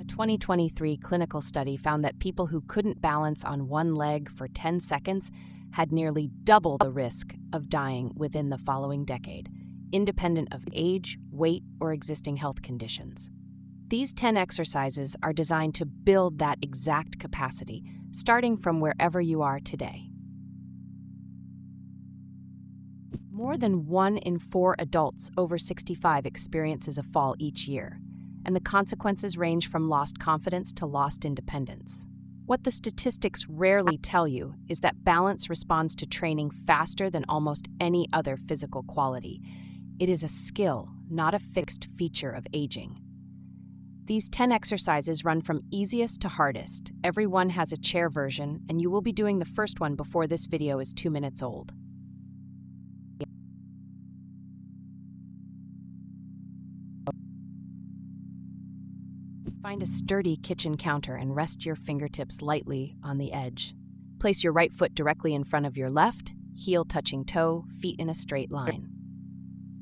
A 2023 clinical study found that people who couldn't balance on one leg for 10 seconds had nearly double the risk of dying within the following decade, independent of age, weight, or existing health conditions. These 10 exercises are designed to build that exact capacity, starting from wherever you are today. More than 1 in 4 adults over 65 experiences a fall each year, and the consequences range from lost confidence to lost independence. What the statistics rarely tell you is that balance responds to training faster than almost any other physical quality. It is a skill, not a fixed feature of aging. These 10 exercises run from easiest to hardest. Every one has a chair version, and you will be doing the first one before this video is 2 minutes old. Find a sturdy kitchen counter and rest your fingertips lightly on the edge. Place your right foot directly in front of your left, heel touching toe, feet in a straight line.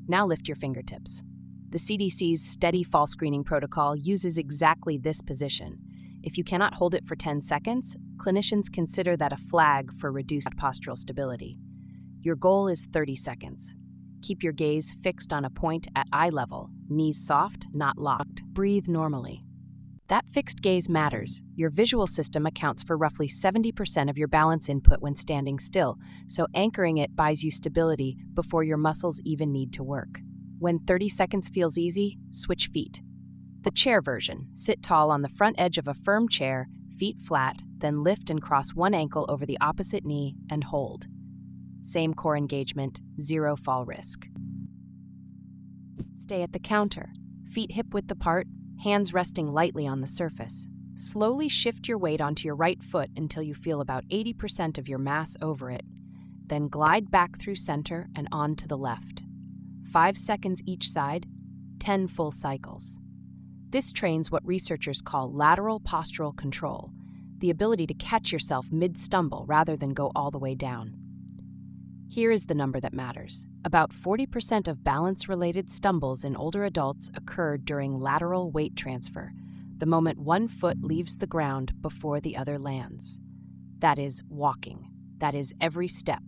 Now lift your fingertips. The CDC's Steady Fall Screening Protocol uses exactly this position. If you cannot hold it for 10 seconds, clinicians consider that a flag for reduced postural stability. Your goal is 30 seconds. Keep your gaze fixed on a point at eye level, knees soft, not locked. Breathe normally. That fixed gaze matters. Your visual system accounts for roughly 70% of your balance input when standing still, so anchoring it buys you stability before your muscles even need to work. When 30 seconds feels easy, switch feet. The chair version. Sit tall on the front edge of a firm chair, feet flat, then lift and cross one ankle over the opposite knee and hold. Same core engagement, 0 fall risk. Stay at the counter. Feet hip-width apart, hands resting lightly on the surface. Slowly shift your weight onto your right foot until you feel about 80% of your mass over it. Then glide back through center and on to the left. 5 seconds each side, 10 full cycles. This trains what researchers call lateral postural control, the ability to catch yourself mid-stumble rather than go all the way down. Here is the number that matters. About 40% of balance-related stumbles in older adults occur during lateral weight transfer, the moment one foot leaves the ground before the other lands. That is walking. That is every step.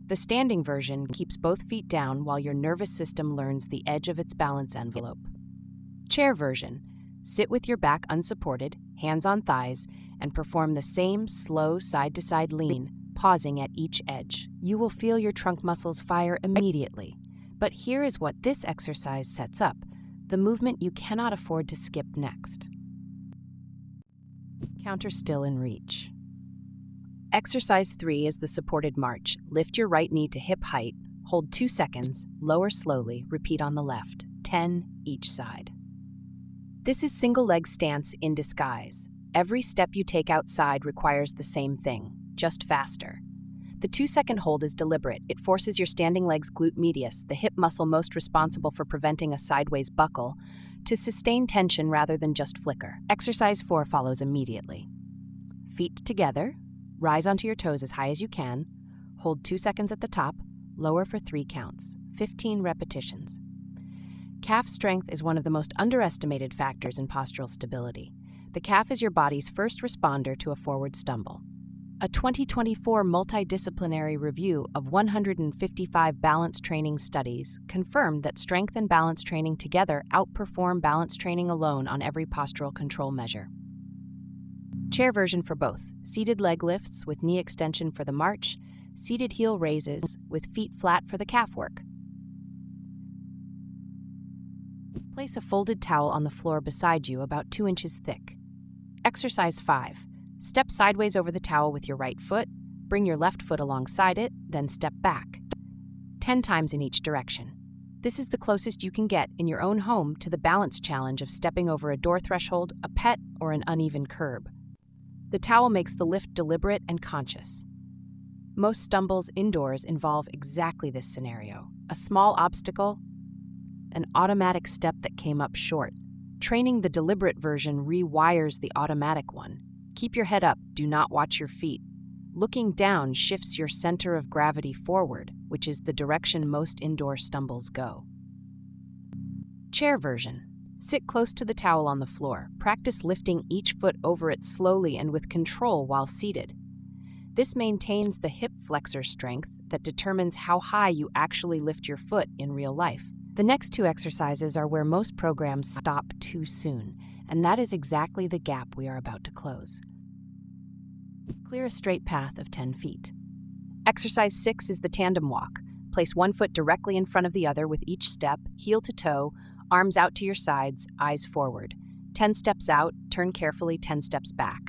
The standing version keeps both feet down while your nervous system learns the edge of its balance envelope. Chair version. Sit with your back unsupported, hands on thighs, and perform the same slow side-to-side lean, pausing at each edge. You will feel your trunk muscles fire immediately. But here is what this exercise sets up, the movement you cannot afford to skip next. Counter still in reach. Exercise 3 is the supported march. Lift your right knee to hip height, hold 2 seconds, lower slowly, repeat on the left, 10 each side. This is single leg stance in disguise. Every step you take outside requires the same thing, just faster. The 2-second hold is deliberate. It forces your standing leg's glute medius, the hip muscle most responsible for preventing a sideways buckle, to sustain tension rather than just flicker. Exercise 4 follows immediately. Feet together, rise onto your toes as high as you can, hold 2 seconds at the top, lower for 3 counts, 15 repetitions. Calf strength is one of the most underestimated factors in postural stability. The calf is your body's first responder to a forward stumble. A 2024 multidisciplinary review of 155 balance training studies confirmed that strength and balance training together outperform balance training alone on every postural control measure. Chair version for both. Seated leg lifts with knee extension for the march, seated heel raises with feet flat for the calf work. Place a folded towel on the floor beside you about 2 inches thick. Exercise 5. Step sideways over the towel with your right foot, bring your left foot alongside it, then step back. 10 times in each direction. This is the closest you can get in your own home to the balance challenge of stepping over a door threshold, a pet, or an uneven curb. The towel makes the lift deliberate and conscious. Most stumbles indoors involve exactly this scenario. A small obstacle, an automatic step that came up short. Training the deliberate version rewires the automatic one. Keep your head up, do not watch your feet. Looking down shifts your center of gravity forward, which is the direction most indoor stumbles go. Chair version. Sit close to the towel on the floor. Practice lifting each foot over it slowly and with control while seated. This maintains the hip flexor strength that determines how high you actually lift your foot in real life. The next two exercises are where most programs stop too soon, and that is exactly the gap we are about to close. Clear a straight path of 10 feet. Exercise 6 is the tandem walk. Place one foot directly in front of the other with each step, heel to toe, arms out to your sides, eyes forward. 10 steps out, turn carefully 10 steps back.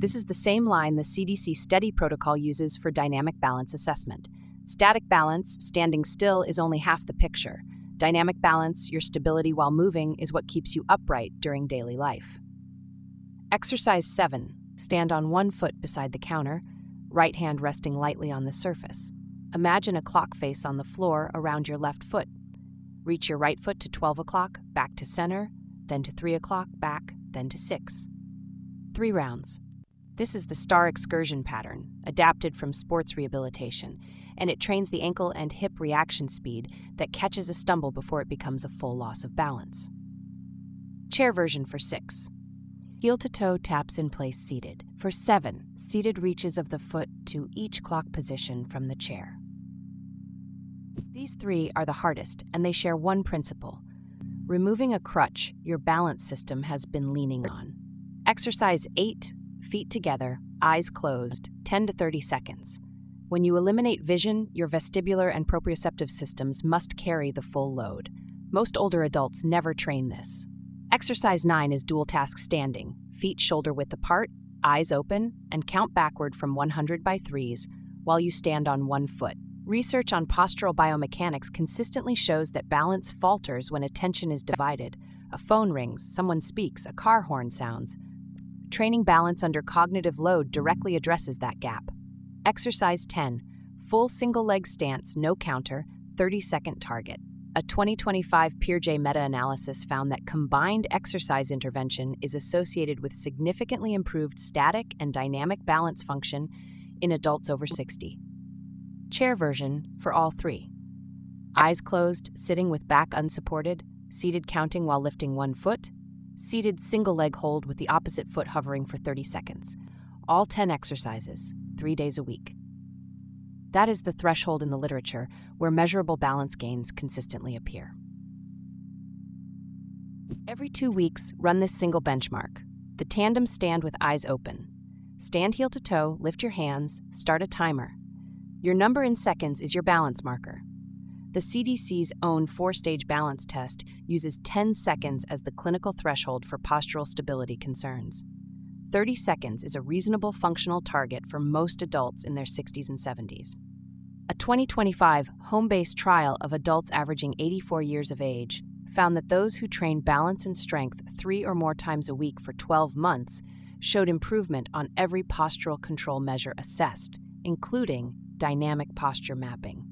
This is the same line the CDC STEADY protocol uses for dynamic balance assessment. Static balance, standing still, is only half the picture. Dynamic balance, your stability while moving, is what keeps you upright during daily life. Exercise 7. Stand on one foot beside the counter, right hand resting lightly on the surface. Imagine a clock face on the floor around your left foot. Reach your right foot to 12 o'clock, back to center, then to 3 o'clock, back, then to 6. 3 rounds. This is the STAR excursion pattern, adapted from sports rehabilitation, and it trains the ankle and hip reaction speed that catches a stumble before it becomes a full loss of balance. Chair version for 6. Heel to toe taps in place seated. For 7, seated reaches of the foot to each clock position from the chair. These 3 are the hardest, and they share one principle: removing a crutch your balance system has been leaning on. Exercise 8, feet together, eyes closed, 10 to 30 seconds. When you eliminate vision, your vestibular and proprioceptive systems must carry the full load. Most older adults never train this. Exercise 9 is dual task standing, feet shoulder width apart, eyes open, and count backward from 100 by 3s while you stand on one foot. Research on postural biomechanics consistently shows that balance falters when attention is divided. A phone rings, someone speaks, a car horn sounds. Training balance under cognitive load directly addresses that gap. Exercise 10, full single leg stance, no counter, 30-second target. A 2025 Peerjay meta-analysis found that combined exercise intervention is associated with significantly improved static and dynamic balance function in adults over 60. Chair version for all 3. Eyes closed, sitting with back unsupported, seated counting while lifting one foot, seated single leg hold with the opposite foot hovering for 30 seconds. All 10 exercises, 3 days a week. That is the threshold in the literature where measurable balance gains consistently appear. Every 2 weeks, run this single benchmark: the tandem stand with eyes open. Stand heel to toe, lift your hands, start a timer. Your number in seconds is your balance marker. The CDC's own 4-stage balance test uses 10 seconds as the clinical threshold for postural stability concerns. 30 seconds is a reasonable functional target for most adults in their 60s and 70s. A 2025 home-based trial of adults averaging 84 years of age found that those who trained balance and strength 3 or more times a week for 12 months showed improvement on every postural control measure assessed, including dynamic posture mapping.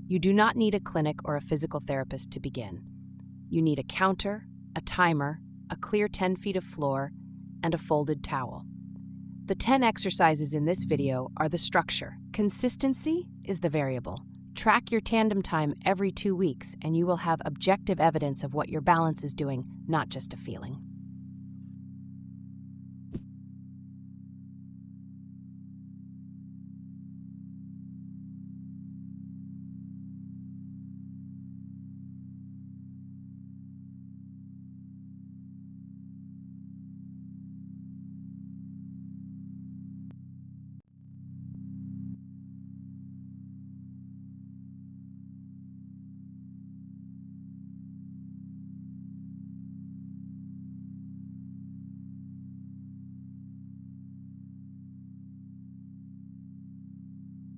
You do not need a clinic or a physical therapist to begin. You need a counter, a timer, a clear 10 feet of floor, and a folded towel. The 10 exercises in this video are the structure. Consistency is the variable. Track your tandem time every 2 weeks, and you will have objective evidence of what your balance is doing, not just a feeling.